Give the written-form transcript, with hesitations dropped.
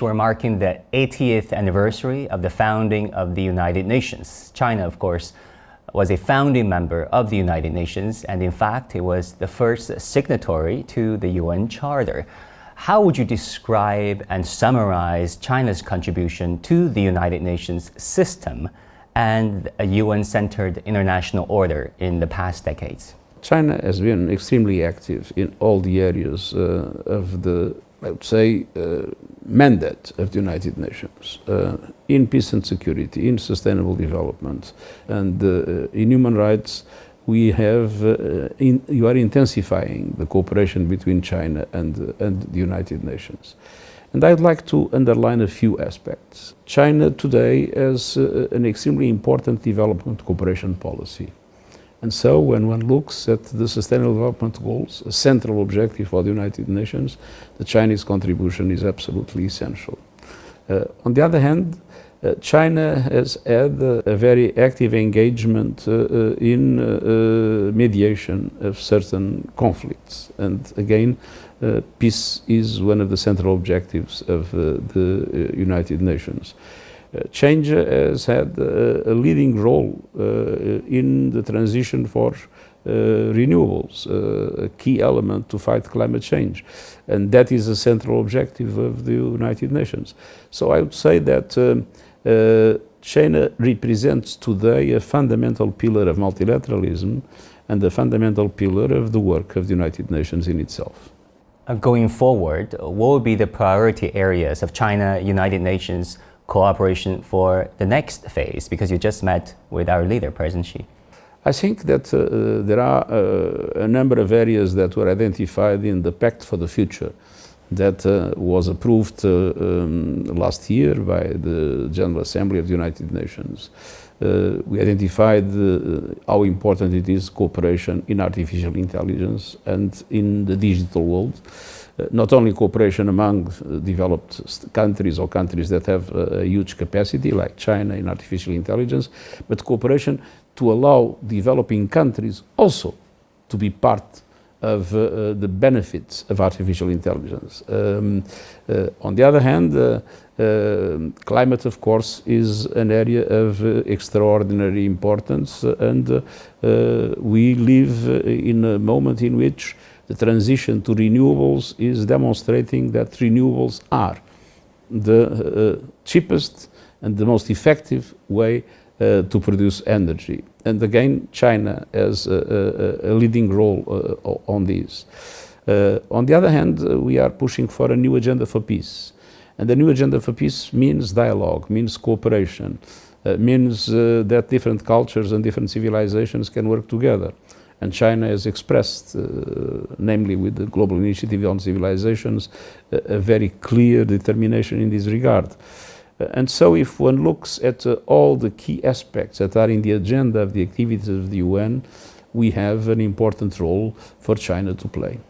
We're marking the 80th anniversary of the founding of the United Nations. China, of course, was a founding member of the United Nations, and in fact, it was the first signatory to the UN Charter. How would you describe and summarize China's contribution to the United Nations system and a UN-centered international order in the past decades? China has been extremely active in all the areas of the, I would say, mandate of the United Nations, in peace and security, in sustainable development, and in human rights. We have, you are intensifying the cooperation between China and the United Nations. And I'd like to underline a few aspects. China today has an extremely important development cooperation policy. And so when one looks at the Sustainable Development Goals, a central objective for the United Nations, the Chinese contribution is absolutely essential. On the other hand, China has had a very active engagement in mediation of certain conflicts. And again, peace is one of the central objectives of the United Nations. China has had a leading role in the transition for renewables, a key element to fight climate change. And that is a central objective of the United Nations. So I would say that China represents today a fundamental pillar of multilateralism and a fundamental pillar of the work of the United Nations in itself. Going forward, what would be the priority areas of China-United Nations cooperation for the next phase? Because you just met with our leader, President Xi. I think that there are a number of areas that were identified in the Pact for the Future that was approved last year by the General Assembly of the United Nations. We identified how important it is cooperation in artificial intelligence and in the digital world. Not only cooperation among developed countries or countries that have a huge capacity like China in artificial intelligence, but cooperation to allow developing countries also to be part of the benefits of artificial intelligence. On the other hand, climate, of course, is an area of extraordinary importance, and we live in a moment in which the transition to renewables is demonstrating that renewables are the cheapest and the most effective way to produce energy. And again, China has a leading role on this. On the other hand, we are pushing for a new agenda for peace. And the new agenda for peace means dialogue, means cooperation, means that different cultures and different civilizations can work together. And China has expressed, namely with the Global Initiative on Civilizations, a very clear determination in this regard. And so if one looks at all the key aspects that are in the agenda of the activities of the UN, we have an important role for China to play.